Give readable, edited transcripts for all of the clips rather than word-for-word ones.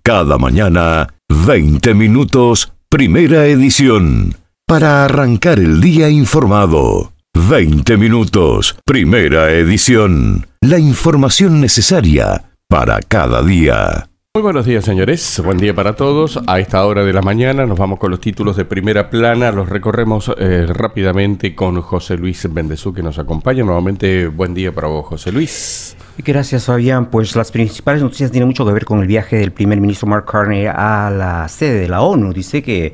Cada mañana, 20 minutos, primera edición. Para arrancar el día informado. 20 minutos, primera edición. La información necesaria para cada día. Muy buenos días, señores. Buen día para todos. A esta hora de la mañana nos vamos con los títulos de primera plana. Los recorremos rápidamente con José Luis Bendezú, que nos acompaña. Nuevamente, buen día para vos, José Luis. Gracias, Fabián. Pues las principales noticias tienen mucho que ver con el viaje del primer ministro Mark Carney a la sede de la ONU. Dice que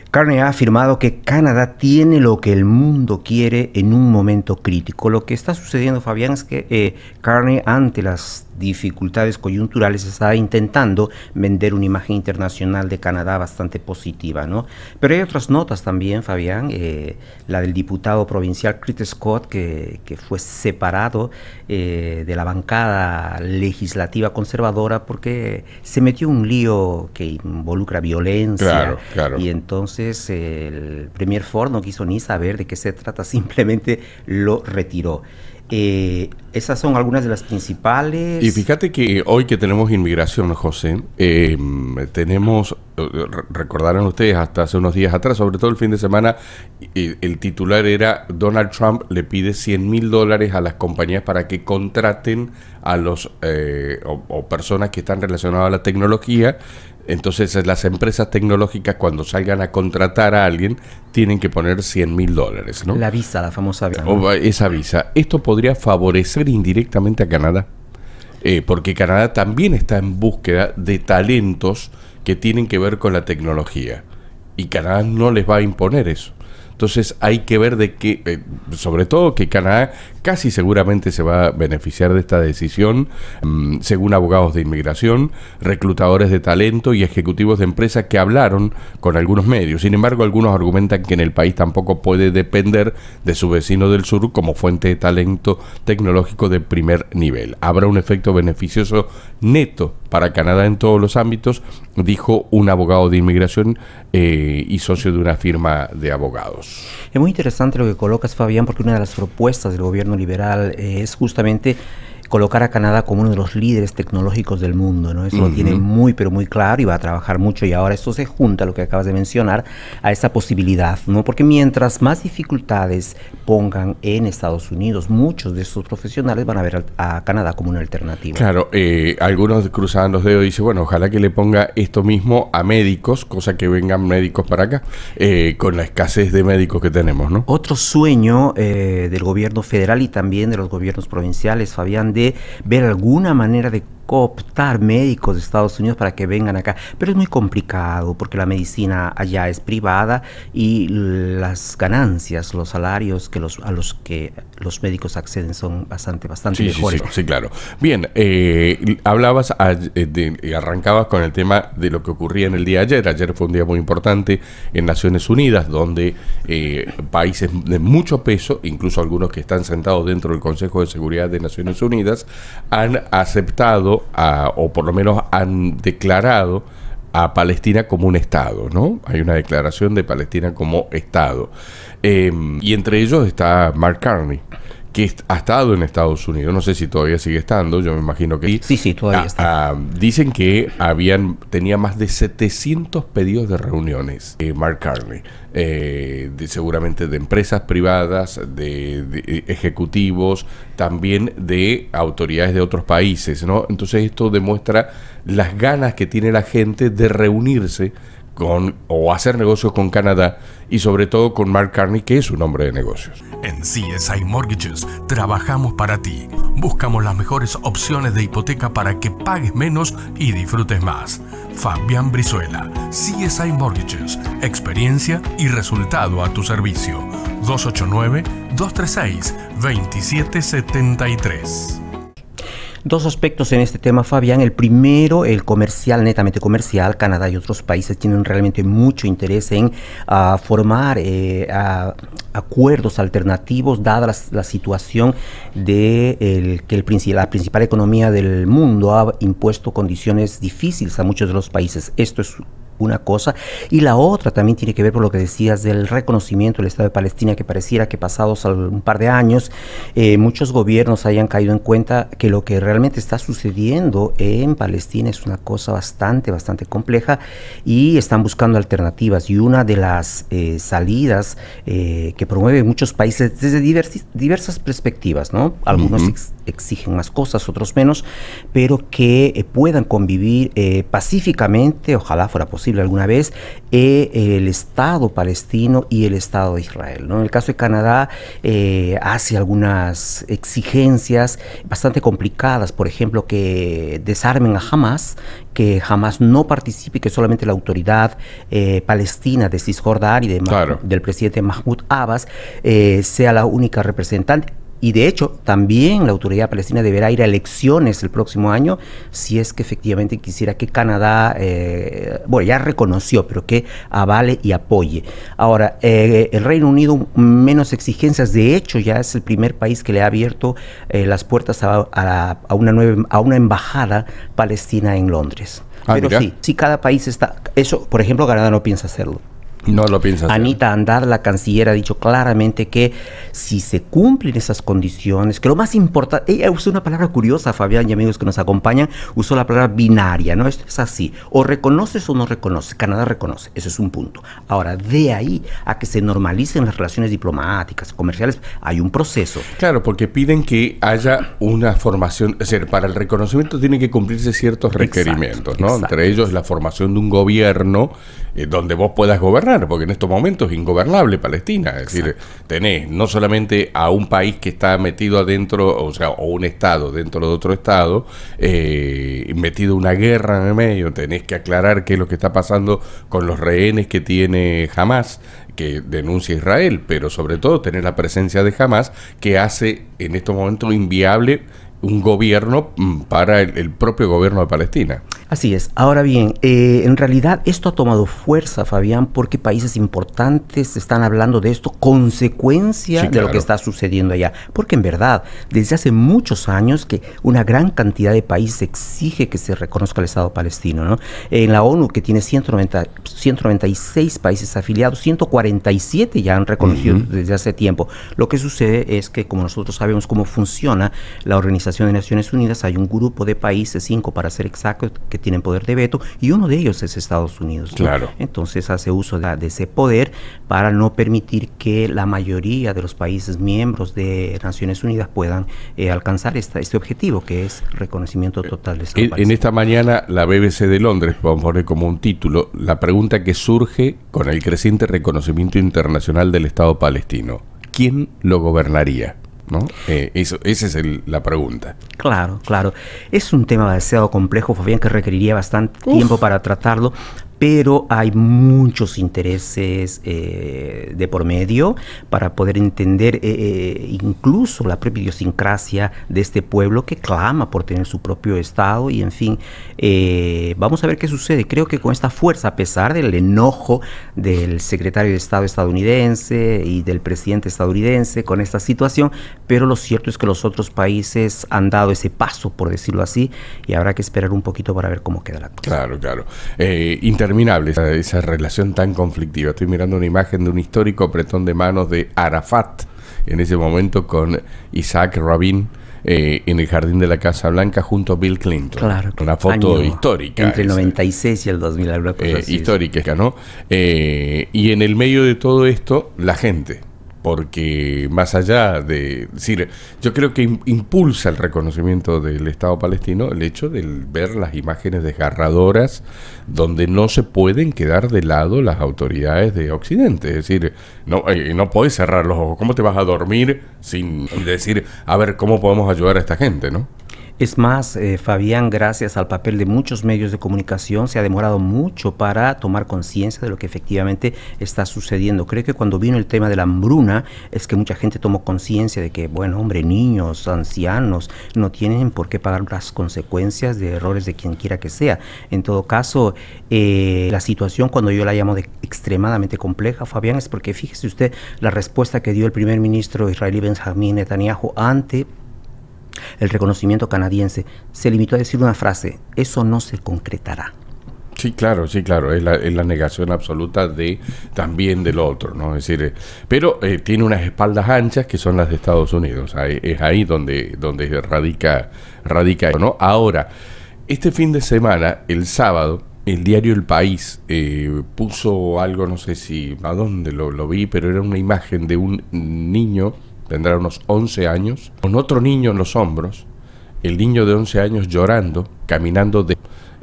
Carney ha afirmado que Canadá tiene lo que el mundo quiere en un momento crítico. Lo que está sucediendo, Fabián, es que Carney, ante las dificultades coyunturales, está intentando vender una imagen internacional de Canadá bastante positiva, ¿no? Pero hay otras notas también, Fabián. La del diputado provincial Chris Scott, que fue separado de la bancada legislativa conservadora porque se metió en un lío que involucra violencia. Claro. Y entonces el premier Ford no quiso ni saber de qué se trata, simplemente lo retiró. Esas son algunas de las principales. Y fíjate que hoy que tenemos inmigración, José, tenemos, recordarán ustedes, hasta hace unos días atrás, sobre todo el fin de semana, el titular era: Donald Trump le pide $100,000 a las compañías para que contraten a los o personas que están relacionadas a la tecnología. Entonces las empresas tecnológicas, cuando salgan a contratar a alguien, tienen que poner $100,000, ¿no? La visa, la famosa visa, ¿no? O esa visa. Esto podría favorecer indirectamente a Canadá, porque Canadá también está en búsqueda de talentos que tienen que ver con la tecnología, y Canadá no les va a imponer eso. Entonces hay que ver de que, sobre todo que Canadá casi seguramente se va a beneficiar de esta decisión, según abogados de inmigración, reclutadores de talento y ejecutivos de empresas que hablaron con algunos medios. Sin embargo, algunos argumentan que en el país tampoco puede depender de su vecino del sur como fuente de talento tecnológico de primer nivel. Habrá un efecto beneficioso neto para Canadá en todos los ámbitos, dijo un abogado de inmigración y socio de una firma de abogados. Es muy interesante lo que colocas, Fabián, porque una de las propuestas del gobierno liberal es justamente colocar a Canadá como uno de los líderes tecnológicos del mundo, ¿no? Eso lo tiene muy, pero muy claro, y va a trabajar mucho, y ahora esto se junta, lo que acabas de mencionar, a esa posibilidad, ¿no? Porque mientras más dificultades pongan en Estados Unidos, muchos de estos profesionales van a ver a Canadá como una alternativa. Claro, algunos cruzaban los dedos y dicen, bueno, ojalá que le ponga esto mismo a médicos, cosa que vengan médicos para acá, con la escasez de médicos que tenemos, ¿no? Otro sueño del gobierno federal y también de los gobiernos provinciales, Fabián, de ver alguna manera de cooptar médicos de Estados Unidos para que vengan acá, pero es muy complicado porque la medicina allá es privada y las ganancias, los salarios a los que los médicos acceden son bastante mejores. Sí, claro. Bien, hablabas y arrancabas con el tema de lo que ocurría en el día de ayer. Ayer fue un día muy importante en Naciones Unidas, donde países de mucho peso, incluso algunos que están sentados dentro del Consejo de Seguridad de Naciones Unidas, han aceptado o por lo menos han declarado a Palestina como un Estado, ¿no? Hay una declaración de Palestina como Estado. Y entre ellos está Mark Carney, que ha estado en Estados Unidos. No sé si todavía sigue estando, yo me imagino que sí, todavía está. Dicen que tenía más de 700 pedidos de reuniones, Mark Carney, seguramente de empresas privadas, de ejecutivos, también de autoridades de otros países, ¿no? Entonces esto demuestra las ganas que tiene la gente de reunirse o hacer negocios con Canadá, y sobre todo con Mark Carney, que es un hombre de negocios. En CSI Mortgages trabajamos para ti. Buscamos las mejores opciones de hipoteca para que pagues menos y disfrutes más. Fabián Brizuela, CSI Mortgages, experiencia y resultado a tu servicio. 289-236-2773. Dos aspectos en este tema, Fabián. El primero, el comercial, netamente comercial. Canadá y otros países tienen realmente mucho interés en formar acuerdos alternativos, dada la situación de la principal economía del mundo ha impuesto condiciones difíciles a muchos de los países. Esto es una cosa. Y la otra también tiene que ver por lo que decías del reconocimiento del Estado de Palestina, que pareciera que pasados un par de años muchos gobiernos hayan caído en cuenta que lo que realmente está sucediendo en Palestina es una cosa bastante compleja y están buscando alternativas. Y una de las salidas que promueven muchos países desde diversas perspectivas, ¿no? Algunos exigen más cosas, otros menos, pero que puedan convivir pacíficamente, ojalá fuera posible alguna vez, el Estado palestino y el Estado de Israel, ¿no? En el caso de Canadá hace algunas exigencias bastante complicadas, por ejemplo, que desarmen a Hamas, que Hamas no participe, que solamente la autoridad palestina de Cisjordania y del presidente Mahmoud Abbas sea la única representante. Y de hecho, también la autoridad palestina deberá ir a elecciones el próximo año si es que efectivamente quisiera que Canadá, bueno, ya reconoció, pero que avale y apoye. Ahora, el Reino Unido menos exigencias, de hecho ya es el primer país que le ha abierto las puertas a una embajada palestina en Londres. Pero sí, cada país está... Eso, por ejemplo, Canadá no piensa hacerlo. No lo piensa hacer. Anita Andar, la canciller, ha dicho claramente que si se cumplen esas condiciones, que lo más importante, ella usó una palabra curiosa, Fabián y amigos que nos acompañan, usó la palabra binaria, ¿no? Esto es así, o reconoces o no reconoces. Canadá reconoce, eso es un punto. Ahora, de ahí a que se normalicen las relaciones diplomáticas, comerciales, hay un proceso. Claro, porque piden que haya una formación, es decir, para el reconocimiento tienen que cumplirse ciertos requerimientos, ¿no? Exacto. Entre ellos la formación de un gobierno donde vos puedas gobernar, porque en estos momentos es ingobernable Palestina, es decir, tenés no solamente a un país que está metido adentro, o sea, o un estado dentro de otro estado, metido una guerra en el medio, tenés que aclarar qué es lo que está pasando con los rehenes que tiene Hamas, que denuncia Israel, pero sobre todo tener la presencia de Hamas que hace en estos momentos inviable un gobierno para el propio gobierno de Palestina. Así es. Ahora bien, en realidad esto ha tomado fuerza, Fabián, porque países importantes están hablando de esto, consecuencia de lo que está sucediendo allá. Porque en verdad, desde hace muchos años que una gran cantidad de países exige que se reconozca el Estado palestino, ¿no? En la ONU, que tiene 196 países afiliados, 147 ya han reconocido desde hace tiempo. Lo que sucede es que, como nosotros sabemos cómo funciona la Organización de Naciones Unidas, hay un grupo de países, 5 para ser exactos, que tienen poder de veto, y uno de ellos es Estados Unidos, ¿no? Claro. Entonces hace uso de ese poder para no permitir que la mayoría de los países miembros de Naciones Unidas puedan alcanzar este objetivo, que es reconocimiento total de Estado palestino. En esta mañana la BBC de Londres, vamos a poner como un título, la pregunta que surge con el creciente reconocimiento internacional del Estado palestino: ¿quién lo gobernaría? ¿No? Esa es la pregunta. Claro, claro. Es un tema demasiado complejo, Fabián, que requeriría bastante tiempo para tratarlo, pero hay muchos intereses de por medio para poder entender incluso la propia idiosincrasia de este pueblo que clama por tener su propio Estado y, en fin, vamos a ver qué sucede. Creo que con esta fuerza, a pesar del enojo del secretario de Estado estadounidense y del presidente estadounidense con esta situación, pero lo cierto es que los otros países han dado ese paso, por decirlo así, y habrá que esperar un poquito para ver cómo queda la cosa. Claro, claro. Interminable esa relación tan conflictiva. Estoy mirando una imagen de un histórico apretón de manos de Arafat en ese momento con Isaac Rabin en el jardín de la Casa Blanca junto a Bill Clinton. Claro, una foto histórica. Entre el 96 y el 2000, alguna cosa así. Histórica, ¿no? Y en el medio de todo esto, la gente. Porque más allá de decir, yo creo que impulsa el reconocimiento del Estado palestino el hecho de ver las imágenes desgarradoras donde no se pueden quedar de lado las autoridades de Occidente. Es decir, no podés cerrar los ojos. ¿Cómo te vas a dormir sin decir, a ver, cómo podemos ayudar a esta gente, ¿no? Es más, Fabián, gracias al papel de muchos medios de comunicación, se ha demorado mucho para tomar conciencia de lo que efectivamente está sucediendo. Creo que cuando vino el tema de la hambruna, es que mucha gente tomó conciencia de que, bueno, hombre, niños, ancianos, no tienen por qué pagar las consecuencias de errores de quien quiera que sea. En todo caso, la situación, cuando yo la llamo de extremadamente compleja, Fabián, es porque fíjese usted la respuesta que dio el primer ministro israelí Benjamín Netanyahu ante el reconocimiento canadiense. Se limitó a decir una frase: eso no se concretará. Sí, claro, es la negación absoluta también del otro, ¿no? Es decir, pero tiene unas espaldas anchas que son las de Estados Unidos. Es ahí donde radica eso, ¿no? Ahora, este fin de semana, el sábado, el diario El País puso algo, no sé si a dónde lo vi, pero era una imagen de un niño, tendrá unos 11 años, con otro niño en los hombros, el niño de 11 años llorando, caminando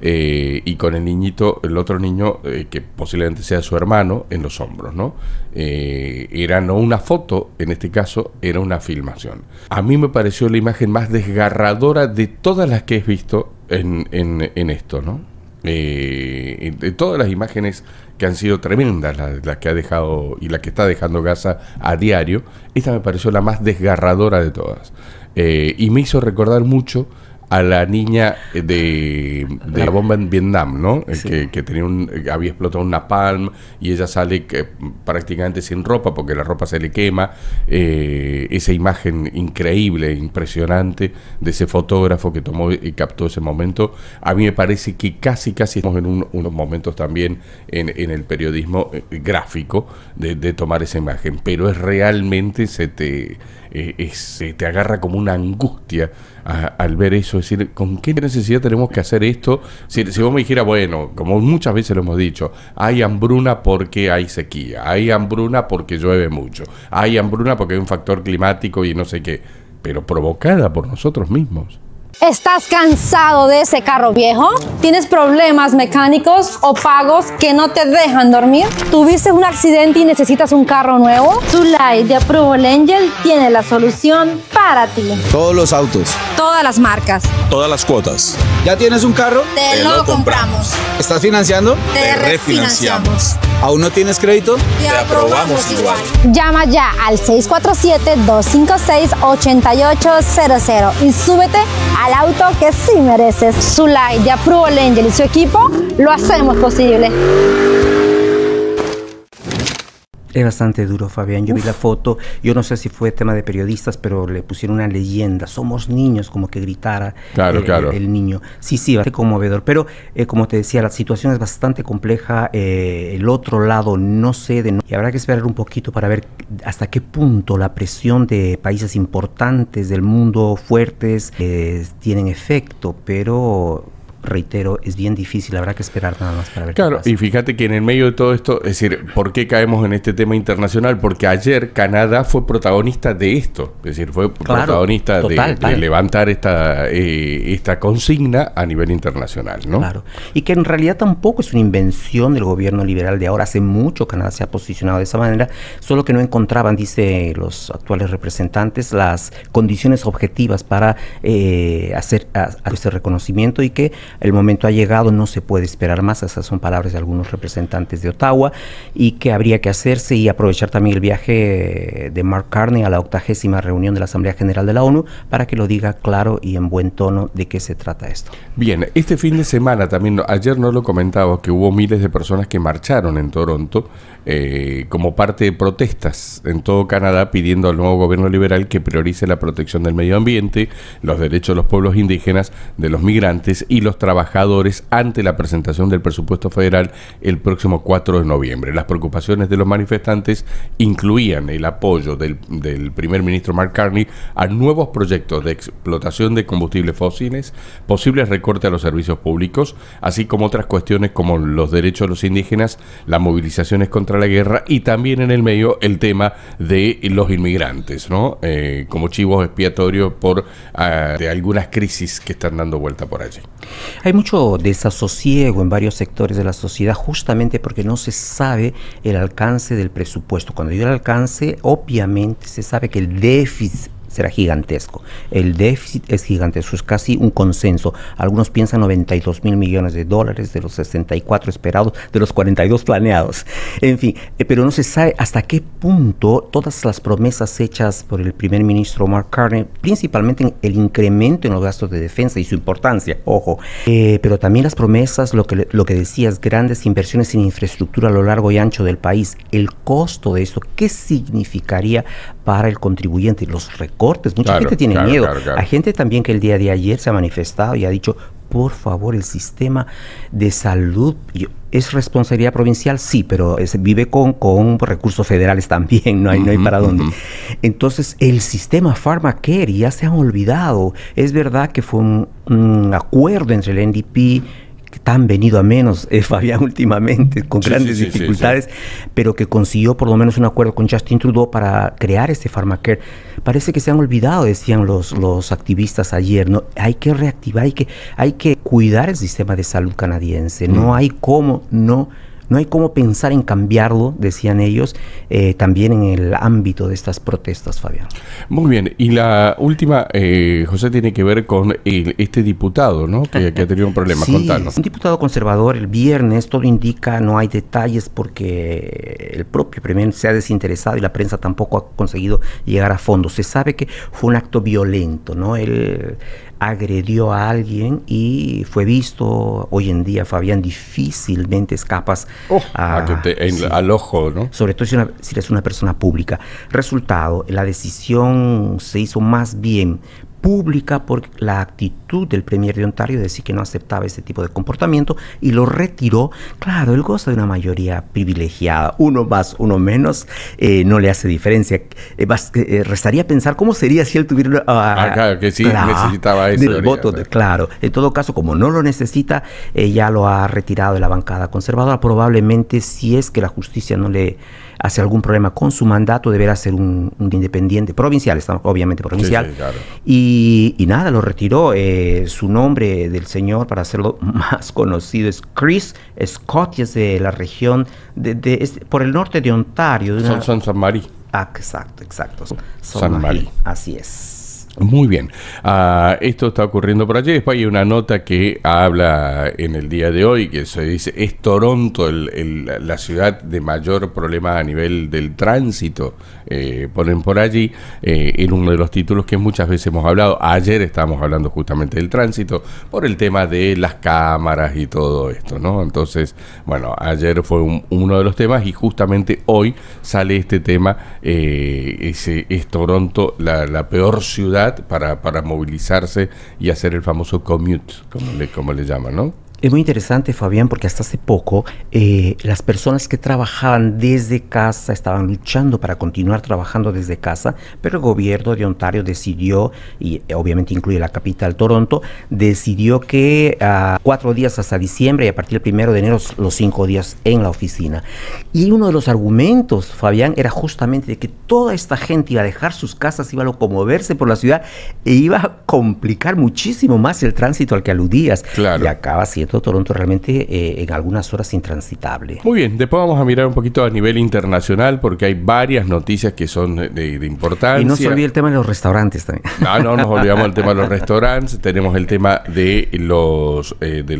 y con el otro niño, que posiblemente sea su hermano, en los hombros, ¿no? Era no una foto, en este caso, era una filmación. A mí me pareció la imagen más desgarradora de todas las que he visto en esto, ¿no? De todas las imágenes que han sido tremendas, las que ha dejado y la que está dejando Gaza a diario, esta me pareció la más desgarradora de todas. Y me hizo recordar mucho a la niña de la bomba en Vietnam, ¿no? Sí. Que había explotado un napalm y ella sale prácticamente sin ropa porque la ropa se le quema. Esa imagen increíble, impresionante de ese fotógrafo que tomó y captó ese momento, a mí me parece que casi estamos en unos momentos también en el periodismo gráfico de tomar esa imagen, pero es realmente se te agarra como una angustia al ver eso, es decir, ¿con qué necesidad tenemos que hacer esto? Si vos me dijeras, bueno, como muchas veces lo hemos dicho, hay hambruna porque hay sequía, hay hambruna porque llueve mucho, hay hambruna porque hay un factor climático y no sé qué, pero provocada por nosotros mismos. ¿Estás cansado de ese carro viejo? ¿Tienes problemas mecánicos o pagos que no te dejan dormir? ¿Tuviste un accidente y necesitas un carro nuevo? Zulay de Approval Angel tiene la solución para ti. Todos los autos. Todas las marcas. Todas las cuotas. ¿Ya tienes un carro? Te lo compramos. ¿Estás financiando? Te refinanciamos. ¿Aún no tienes crédito? Te aprobamos igual. Llama ya al 647-256-8800 y súbete al auto que sí mereces. Zulay de Approval Angel y su equipo lo hacemos posible. Es bastante duro, Fabián. Yo vi la foto, yo no sé si fue tema de periodistas, pero le pusieron una leyenda, somos niños, como que gritara claro. El niño. Sí, bastante conmovedor, pero como te decía, la situación es bastante compleja, el otro lado no cede, y habrá que esperar un poquito para ver hasta qué punto la presión de países importantes del mundo, fuertes, tienen efecto, pero reitero, es bien difícil, habrá que esperar nada más para ver. Claro, y fíjate que en el medio de todo esto, es decir, ¿por qué caemos en este tema internacional? Porque ayer Canadá fue protagonista de esto, es decir, fue protagonista de levantar esta consigna a nivel internacional, ¿no? Claro, y que en realidad tampoco es una invención del gobierno liberal de ahora, hace mucho Canadá se ha posicionado de esa manera, solo que no encontraban, dice los actuales representantes, las condiciones objetivas para hacer ese reconocimiento, y que el momento ha llegado, no se puede esperar más. Esas son palabras de algunos representantes de Ottawa, y que habría que hacerse y aprovechar también el viaje de Mark Carney a la 80ª reunión de la Asamblea General de la ONU para que lo diga claro y en buen tono de qué se trata esto. Bien, este fin de semana también, ayer no lo comentaba, que hubo miles de personas que marcharon en Toronto como parte de protestas en todo Canadá pidiendo al nuevo gobierno liberal que priorice la protección del medio ambiente, los derechos de los pueblos indígenas, de los migrantes y los trabajadores ante la presentación del presupuesto federal el próximo 4 de noviembre. Las preocupaciones de los manifestantes incluían el apoyo del primer ministro Mark Carney a nuevos proyectos de explotación de combustibles fósiles, posibles recortes a los servicios públicos, así como otras cuestiones como los derechos de los indígenas, las movilizaciones contra la guerra y también en el medio el tema de los inmigrantes, ¿no? Como chivos expiatorios de algunas crisis que están dando vuelta por allí. Hay mucho desasosiego en varios sectores de la sociedad justamente porque no se sabe el alcance del presupuesto. Cuando digo el alcance, obviamente se sabe que el déficit será gigantesco. El déficit es gigantesco, es casi un consenso. Algunos piensan 92.000 millones de dólares de los 64 esperados, de los 42 planeados. En fin, pero no se sabe hasta qué punto todas las promesas hechas por el primer ministro Mark Carney, principalmente en el incremento en los gastos de defensa y su importancia, ojo, pero también las promesas, lo que decías, grandes inversiones en infraestructura a lo largo y ancho del país, el costo de eso, ¿qué significaría para el contribuyente? Los recortes, mucha gente tiene miedo. Hay gente también que el día de ayer se ha manifestado y ha dicho, por favor, el sistema de salud es responsabilidad provincial, sí, pero vive con recursos federales también, no hay para dónde. Entonces, el sistema Pharmacare ya se han olvidado. Es verdad que fue un acuerdo entre el NDP, que tan venido a menos, Fabián, últimamente, con grandes dificultades, pero que consiguió por lo menos un acuerdo con Justin Trudeau para crear este Pharmacare. Parece que se han olvidado, decían los activistas ayer, ¿no? Hay que reactivar, hay que cuidar el sistema de salud canadiense. No hay cómo pensar en cambiarlo, decían ellos, también en el ámbito de estas protestas, Fabián. Muy bien, y la última, José, tiene que ver con este diputado, ¿no? Que ha tenido un problema. Sí, contanos. Un diputado conservador el viernes, todo indica, no hay detalles porque el propio premier se ha desinteresado y la prensa tampoco ha conseguido llegar a fondo. Se sabe que fue un acto violento, ¿no? Él agredió a alguien y fue visto. Hoy en día, Fabián, difícilmente escapas al ojo, ¿no? Sobre todo si eres una persona pública. Resultado, la decisión se hizo más bien pública por la actitud del premier de Ontario de decir que no aceptaba ese tipo de comportamiento y lo retiró. Claro, él goza de una mayoría privilegiada, uno más, uno menos, no le hace diferencia. Restaría pensar cómo sería si él tuviera claro, que sí, necesitaba eso. Del voto, claro. En todo caso, como no lo necesita, ya lo ha retirado de la bancada conservadora. Probablemente, si es que la justicia no le hace algún problema con su mandato, deberá ser un independiente provincial, obviamente provincial. Sí, claro. Y nada, lo retiró. Su nombre del señor, para hacerlo más conocido, es Chris Scott, y es de la región por el norte de Ontario. Son San Marí. Exacto. San Marí. Así es. Muy bien. Esto está ocurriendo por allí. Después hay una nota que habla en el día de hoy, que se dice, es Toronto la ciudad de mayor problema a nivel del tránsito. Ponen por allí en uno de los títulos que muchas veces hemos hablado. Ayer estábamos hablando justamente del tránsito por el tema de las cámaras y todo esto, ¿no? Entonces, bueno, ayer fue uno de los temas y justamente hoy sale este tema. Es Toronto la peor ciudad para movilizarse y hacer el famoso commute, como le llaman, ¿no? Es muy interesante, Fabián, porque hasta hace poco las personas que trabajaban desde casa estaban luchando para continuar trabajando desde casa, pero el gobierno de Ontario decidió, y obviamente incluye la capital Toronto, decidió que 4 días hasta diciembre y a partir del 1 de enero los 5 días en la oficina. Y uno de los argumentos, Fabián, era justamente de que toda esta gente iba a dejar sus casas, iba a locomoverse por la ciudad e iba a complicar muchísimo más el tránsito al que aludías. Claro. Y acaba siendo Toronto realmente en algunas horas intransitable. Muy bien, después vamos a mirar un poquito a nivel internacional porque hay varias noticias que son de importancia. Y no se olvide el tema de los restaurantes también. No nos olvidamos del tema de los restaurantes. Tenemos el tema de lo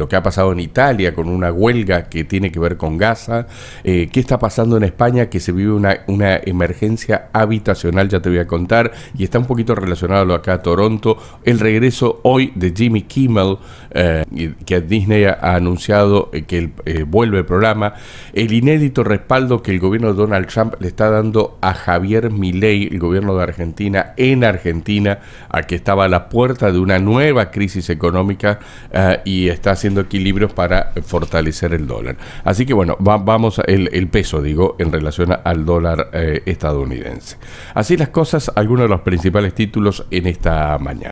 que ha pasado en Italia con una huelga que tiene que ver con Gaza. ¿Qué está pasando en España? Que se vive una emergencia habitacional, ya te voy a contar, y está un poquito relacionado acá a Toronto. El regreso hoy de Jimmy Kimmel, que Disney ha anunciado que vuelve el programa, el inédito respaldo que el gobierno de Donald Trump le está dando a Javier Milei, el gobierno de Argentina, en Argentina, a que estaba a la puerta de una nueva crisis económica y está haciendo equilibrios para fortalecer el dólar. Así que bueno, vamos el peso, digo, en relación al dólar estadounidense. Así las cosas, algunos de los principales títulos en esta mañana.